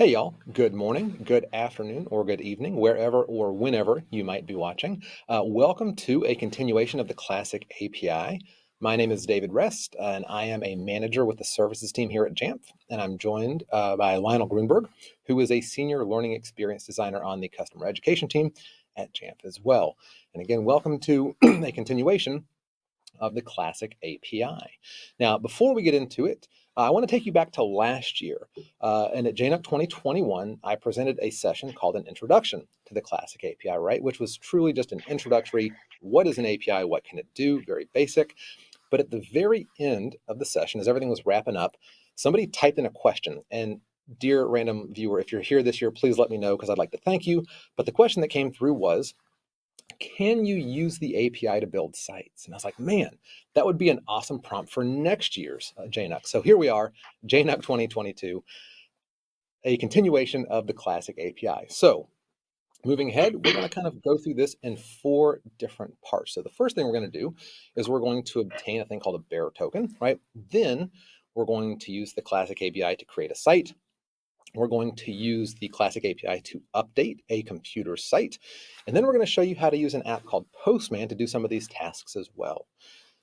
Hey y'all, good morning, good afternoon, or good evening, wherever or whenever you might be watching. Welcome to a continuation of the Classic API. My name is David Rest, and I am a manager with the services team here at Jamf, and I'm joined by Lionel Grunberg, who is a senior learning experience designer on the customer education team at Jamf as well. And again, welcome to a continuation of the Classic API. Now, before we get into it, I want to take you back to last year. And at JNUC 2021, I presented a session called an Introduction to the Classic API, right? Which was truly just an introductory, what is an API, what can it do, very basic. But at the very end of the session, as everything was wrapping up, somebody typed in a question. And dear random viewer, if you're here this year, please let me know because I'd like to thank you. But the question that came through was, can you use the API to build sites? And I was like, man, that would be an awesome prompt for next year's JNUC. So here we are, JNUC 2022, a continuation of the Classic API. So moving ahead, we're going to kind of go through this in 4 different parts. So the first thing we're going to do is we're going to obtain a thing called a bearer token, right? Then we're going to use the Classic API to create a site. We're going to use the Classic API to update a computer site. And then we're going to show you how to use an app called Postman to do some of these tasks as well.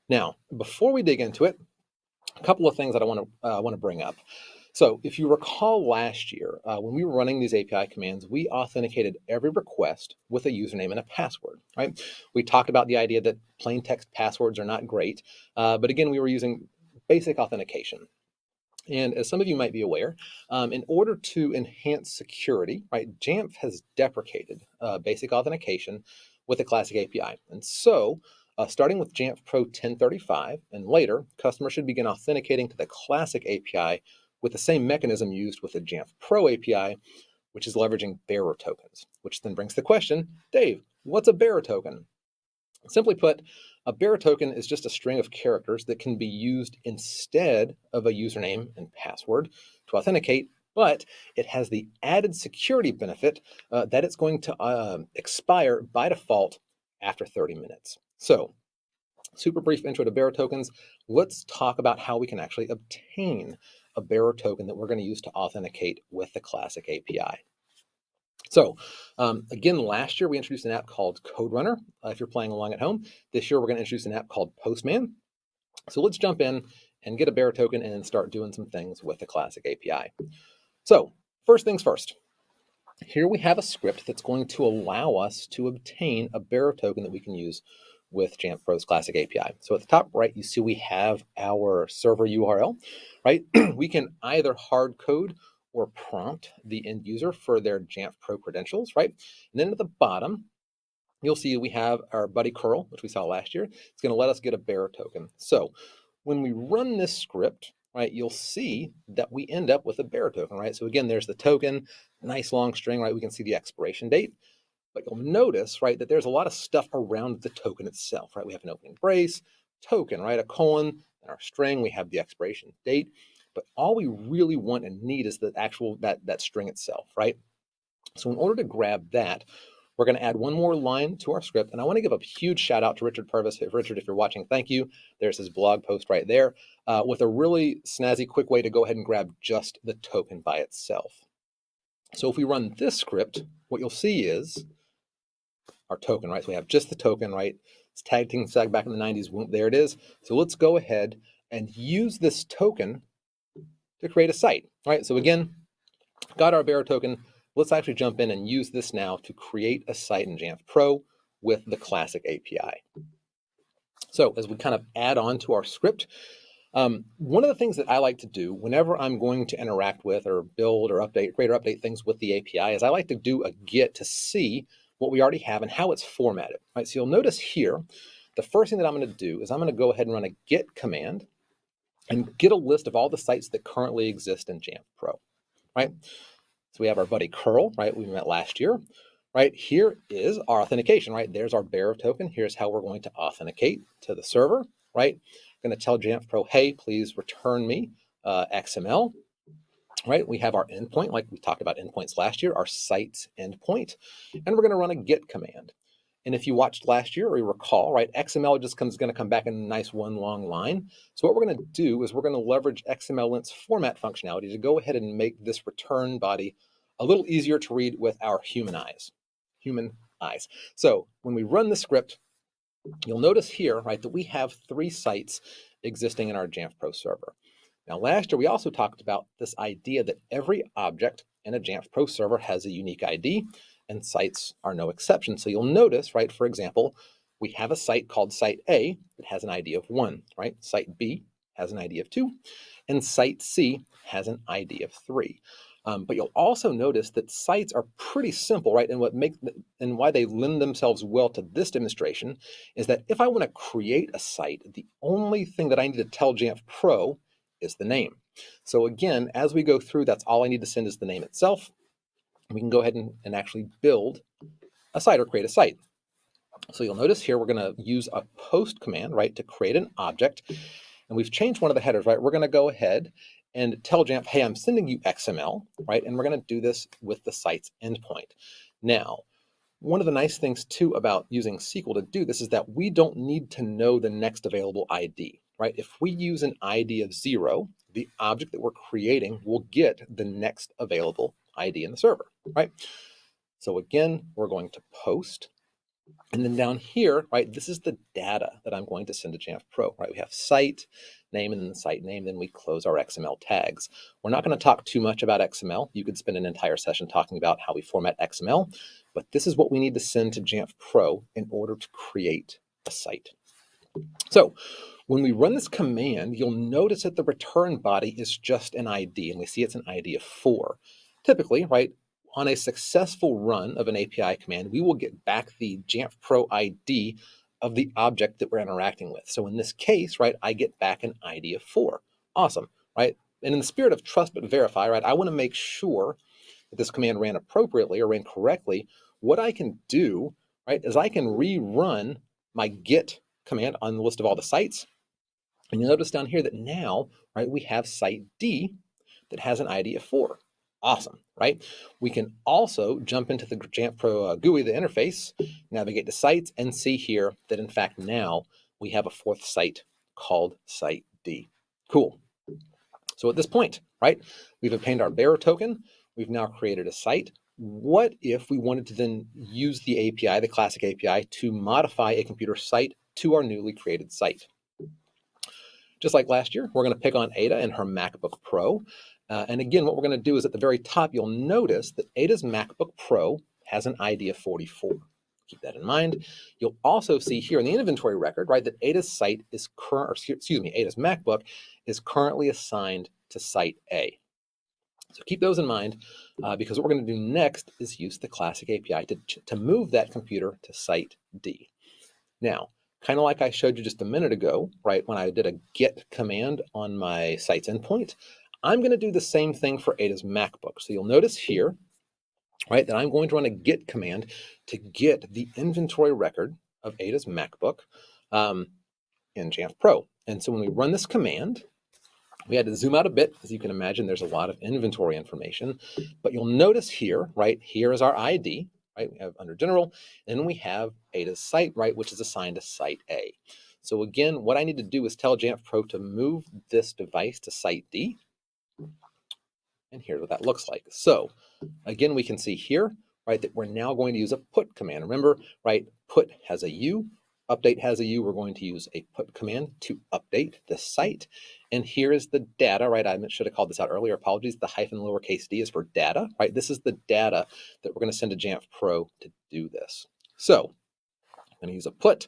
Now, before we dig into it, a couple of things that I want to bring up. So if you recall last year, when we were running these API commands, we authenticated every request with a username and a password, right? We talked about the idea that plain text passwords are not great, but again, we were using basic authentication. And as some of you might be aware, in order to enhance security, right, Jamf has deprecated basic authentication with the Classic API. And so, starting with Jamf Pro 1035 and later, customers should begin authenticating to the Classic API with the same mechanism used with the Jamf Pro API, which is leveraging bearer tokens, which then brings the question, Dave, what's a bearer token? Simply put, a bearer token is just a string of characters that can be used instead of a username and password to authenticate, but it has the added security benefit that it's going to expire by default after 30 minutes. So, super brief intro to bearer tokens. Let's talk about how we can actually obtain a bearer token that we're going to use to authenticate with the Classic API. So again, last year we introduced an app called Code Runner. If you're playing along at home, this year we're going to introduce an app called Postman. So let's jump in and get a bearer token and then start doing some things with the Classic API. So first things first, here we have a script that's going to allow us to obtain a bearer token that we can use with Jamf Pro's Classic API. So at the top right, you see we have our server URL, right? We can either hard code or prompt the end user for their Jamf Pro credentials, right? And then at the bottom, you'll see we have our buddy curl, which we saw last year. It's going to let us get a bearer token. So when we run this script, right, you'll see that we end up with a bearer token, right? So again, there's the token, nice long string, right? We can see the expiration date. But you'll notice, right, that there's a lot of stuff around the token itself, right? We have an opening brace, token, right, a colon, and our string, we have the expiration date. But all we really want and need is the actual, that string itself, right? So in order to grab that, we're going to add one more line to our script. And I want to give a huge shout out to Richard Purvis. Richard, if you're watching, thank you. There's his blog post right there with a really snazzy, quick way to go ahead and grab just the token by itself. So if we run this script, what you'll see is our token, right? So we have just the token, right? It's tagged back in the 90s. There it is. So let's go ahead and use this token to create a site, right? So again, got our bearer token. Let's actually jump in and use this now to create a site in Jamf Pro with the Classic API. So as we kind of add on to our script, one of the things that I like to do whenever I'm going to interact with or build or update, create or update things with the API is I like to do a get to see what we already have and how it's formatted. Right? So you'll notice here, the first thing that I'm going to do is I'm going to go ahead and run a get command and get a list of all the sites that currently exist in Jamf Pro. Right? So we have our buddy curl, right? We met last year. Right here is our authentication, right? There's our bearer token. Here's how we're going to authenticate to the server, right? I'm going to tell Jamf Pro, hey, please return me XML, right? We have our endpoint, like we talked about endpoints last year, our site's endpoint, and we're going to run a get command. And if you watched last year or you recall, right, XML just going to come back in a nice one long line. So what we're going to do is we're going to leverage XML lint's format functionality to go ahead and make this return body a little easier to read with our human eyes. So when we run the script, you'll notice here, right, that we have 3 sites existing in our Jamf Pro server. Now, last year, we also talked about this idea that every object in a Jamf Pro server has a unique ID, and sites are no exception. So you'll notice, right, for example, we have a site called Site A that has an ID of 1, right? Site B has an ID of 2, and Site C has an ID of 3. But you'll also notice that sites are pretty simple, right? And why they lend themselves well to this demonstration is that if I want to create a site, the only thing that I need to tell Jamf Pro is the name. So again, as we go through, that's all I need to send is the name itself. We can go ahead and actually build a site or create a site. So you'll notice here we're going to use a post command, right, to create an object. And we've changed one of the headers, right? We're going to go ahead and tell Jamf, hey, I'm sending you XML, right? And we're going to do this with the site's endpoint. Now, one of the nice things too about using SQL to do this is that we don't need to know the next available ID, right? If we use an ID of 0, the object that we're creating will get the next available ID in the server, right? So again, we're going to post. And then down here, right, this is the data that I'm going to send to Jamf Pro, right? We have site name and then the site name, then we close our XML tags. We're not going to talk too much about XML. You could spend an entire session talking about how we format XML, but this is what we need to send to Jamf Pro in order to create a site. So when we run this command, you'll notice that the return body is just an ID, and we see it's an ID of 4. Typically, right, on a successful run of an API command, we will get back the Jamf Pro ID of the object that we're interacting with. So in this case, right, I get back an ID of 4. Awesome, right? And in the spirit of trust but verify, right, I want to make sure that this command ran appropriately or ran correctly. What I can do, right, is I can rerun my get command on the list of all the sites. And you'll notice down here that now, right, we have site D that has an ID of 4. Awesome, right? We can also jump into the Jamf Pro GUI, the interface, navigate to sites, and see here that in fact now we have a 4th site called site D. Cool. So at this point, right, we've obtained our bearer token. We've now created a site. What if we wanted to then use the API, the Classic API, to modify a computer site to our newly created site? Just like last year, we're going to pick on Ada and her MacBook Pro. And again, what we're going to do is at the very top, you'll notice that Ada's MacBook Pro has an ID of 44. Keep that in mind. You'll also see here in the inventory record, right, that Ada's site is Ada's MacBook is currently assigned to site A. So keep those in mind because what we're going to do next is use the Classic API to move that computer to site D. Now, kind of like I showed you just a minute ago, right, when I did a get command on my site's endpoint, I'm going to do the same thing for Ada's MacBook. So you'll notice here, right, that I'm going to run a get command to get the inventory record of Ada's MacBook in Jamf Pro. And so when we run this command, we had to zoom out a bit. As you can imagine, there's a lot of inventory information. But you'll notice here, right, here is our ID. Right, we have under general, and then we have Ada's site, right, which is assigned to site A. So again, what I need to do is tell Jamf Pro to move this device to site D. And here's what that looks like. So again, we can see here, right, that we're now going to use a put command. Remember, right, put has a U, update has a U. We're going to use a put command to update the site. And here is the data, right? I should have called this out earlier. Apologies. The hyphen lowercase d is for data, right? This is the data that we're going to send to Jamf Pro to do this. So I'm going to use a put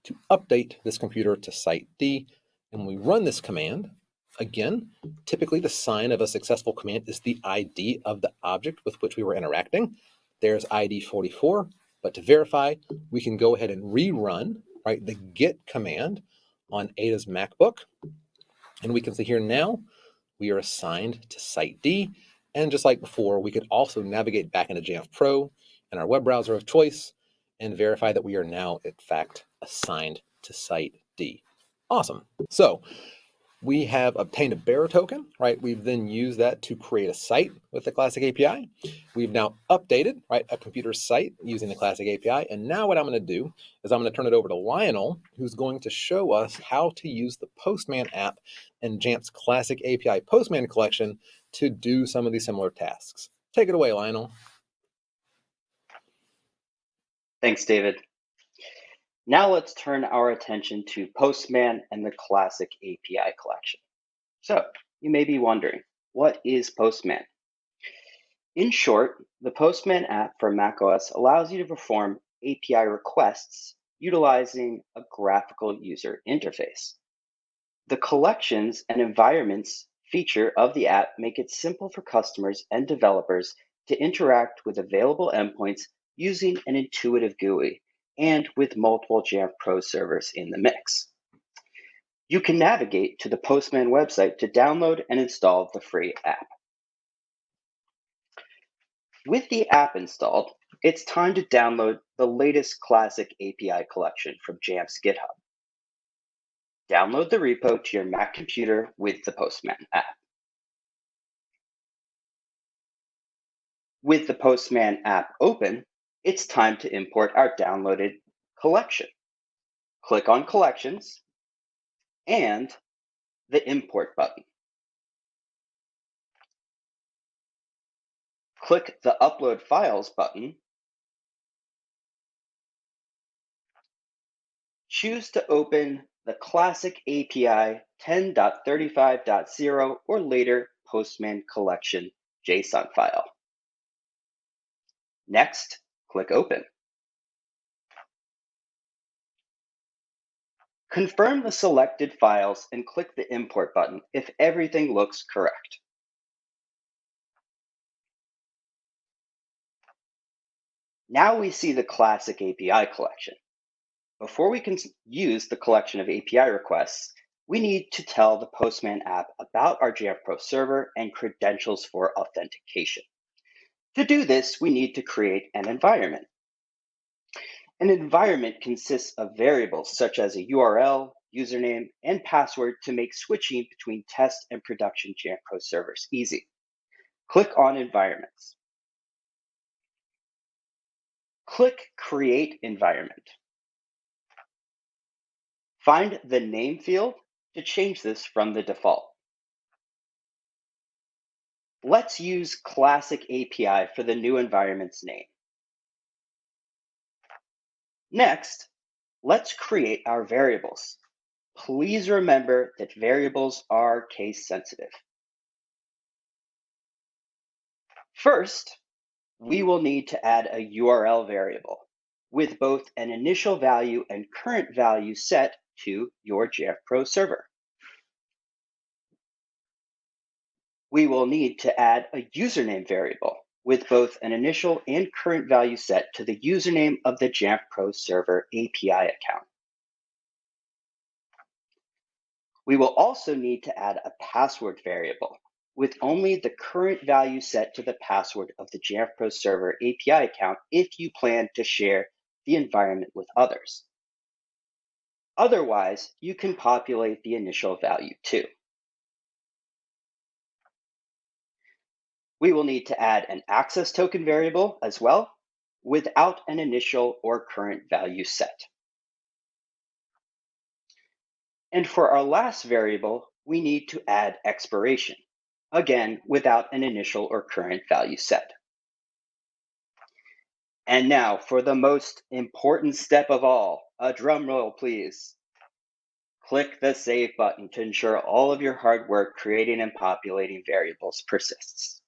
to update this computer to site D. And when we run this command, again, typically the sign of a successful command is the ID of the object with which we were interacting. There's ID 44. But to verify, we can go ahead and rerun, right, the get command on Ada's MacBook. And we can see here now, we are assigned to site D. And just like before, we could also navigate back into Jamf Pro in our web browser of choice and verify that we are now, in fact, assigned to site D. Awesome. So we have obtained a bearer token, right? We've then used that to create a site with the Classic API. We've now updated, right, a computer site using the Classic API. And now what I'm going to do is I'm going to turn it over to Lionel, who's going to show us how to use the Postman app and Jamf's Classic API Postman collection to do some of these similar tasks. Take it away, Lionel. Thanks, David. Now let's turn our attention to Postman and the Classic API collection. So, you may be wondering, what is Postman? In short, the Postman app for macOS allows you to perform API requests utilizing a graphical user interface. The collections and environments feature of the app make it simple for customers and developers to interact with available endpoints using an intuitive GUI and with multiple Jamf Pro servers in the mix. You can navigate to the Postman website to download and install the free app. With the app installed, it's time to download the latest Classic API collection from Jamf's GitHub. Download the repo to your Mac computer with the Postman app. With the Postman app open, it's time to import our downloaded collection. Click on Collections and the Import button. Click the Upload Files button. Choose to open the Classic API 10.35.0 or later Postman collection JSON file. Next, click Open. Confirm the selected files and click the Import button if everything looks correct. Now we see the Classic API collection. Before we can use the collection of API requests, we need to tell the Postman app about our Jamf Pro server and credentials for authentication. To do this, we need to create an environment. An environment consists of variables such as a URL, username, and password to make switching between test and production Jamf Pro servers easy. Click on Environments. Click Create Environment. Find the name field to change this from the default. Let's use Classic API for the new environment's name. Next, let's create our variables. Please remember that variables are case sensitive. First, we will need to add a URL variable with both an initial value and current value set to your Jamf Pro server. We will need to add a username variable with both an initial and current value set to the username of the Jamf Pro server API account. We will also need to add a password variable with only the current value set to the password of the Jamf Pro server API account if you plan to share the environment with others. Otherwise, you can populate the initial value too. We will need to add an access token variable as well, without an initial or current value set. And for our last variable, we need to add expiration, again, without an initial or current value set. And now for the most important step of all, a drum roll, please. Click the Save button to ensure all of your hard work creating and populating variables persists.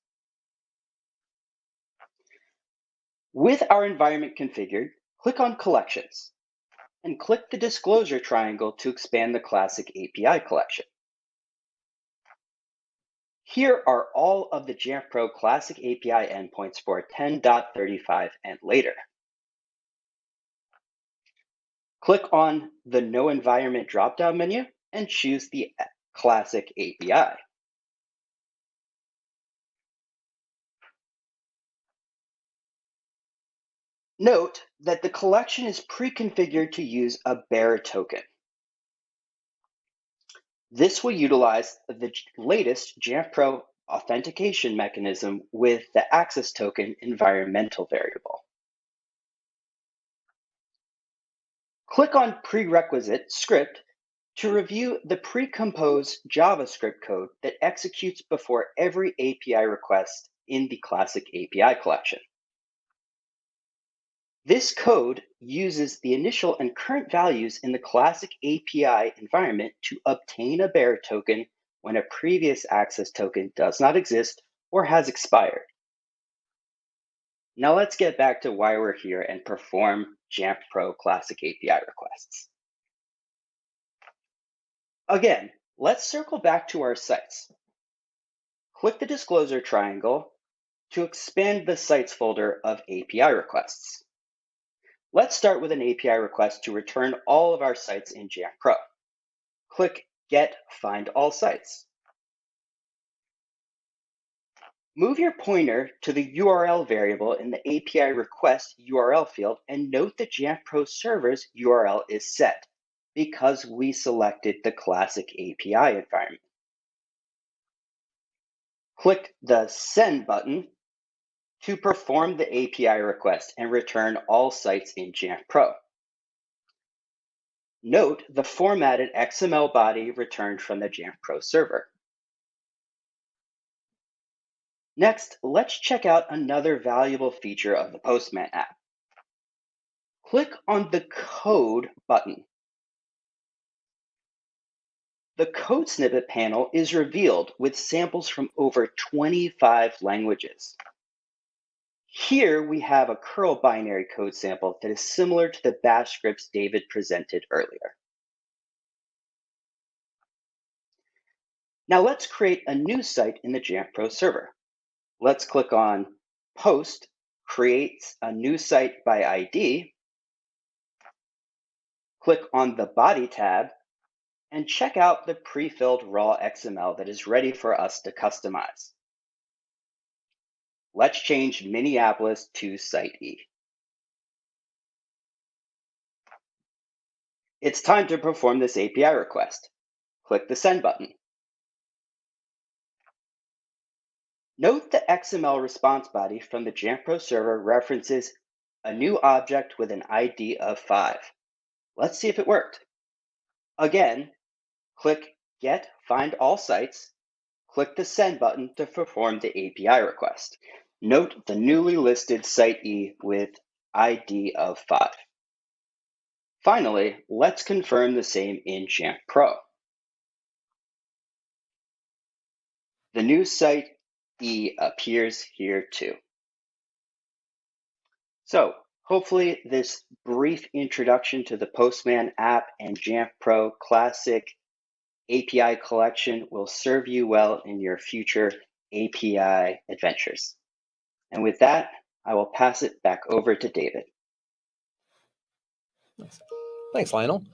With our environment configured, click on Collections and click the disclosure triangle to expand the Classic API collection. Here are all of the Jamf Pro Classic API endpoints for 10.35 and later. Click on the No Environment drop-down menu and choose the Classic API. Note that the collection is pre-configured to use a bearer token. This will utilize the latest Jamf Pro authentication mechanism with the access token environmental variable. Click on Prerequisite Script to review the pre-composed JavaScript code that executes before every API request in the Classic API collection. This code uses the initial and current values in the Classic API environment to obtain a bearer token when a previous access token does not exist or has expired. Now let's get back to why we're here and perform Jamf Pro Classic API requests. Again, let's circle back to our sites. Click the disclosure triangle to expand the sites folder of API requests. Let's start with an API request to return all of our sites in Jamf Pro. Click Get Find All Sites. Move your pointer to the URL variable in the API request URL field and note the Jamf Pro server's URL is set because we selected the Classic API environment. Click the Send button to perform the API request and return all sites in Jamf Pro. Note the formatted XML body returned from the Jamf Pro server. Next, let's check out another valuable feature of the Postman app. Click on the Code button. The code snippet panel is revealed with samples from over 25 languages. Here we have a curl binary code sample that is similar to the bash scripts David presented earlier. Now let's create a new site in the Jamf Pro server. Let's click on Post, Create a New Site by ID. Click on the Body tab and check out the pre-filled raw XML that is ready for us to customize. Let's change Minneapolis to Site E. It's time to perform this API request. Click the Send button. Note the XML response body from the Jamf Pro server references a new object with an ID of 5. Let's see if it worked. Again, click Get Find All Sites. Click the Send button to perform the API request. Note the newly listed Site E with ID of 5. Finally, let's confirm the same in Jamf Pro. The new Site E appears here too. So hopefully this brief introduction to the Postman app and Jamf Pro Classic API collection will serve you well in your future API adventures. And with that, I will pass it back over to David. Thanks, Lionel.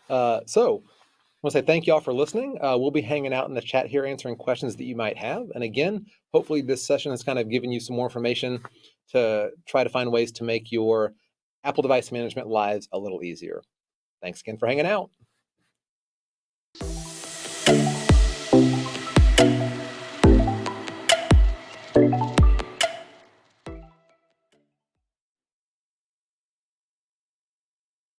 So I want to say thank you all for listening. We'll be hanging out in the chat here answering questions that you might have. And again, hopefully this session has kind of given you some more information to try to find ways to make your Apple device management lives a little easier. Thanks again for hanging out.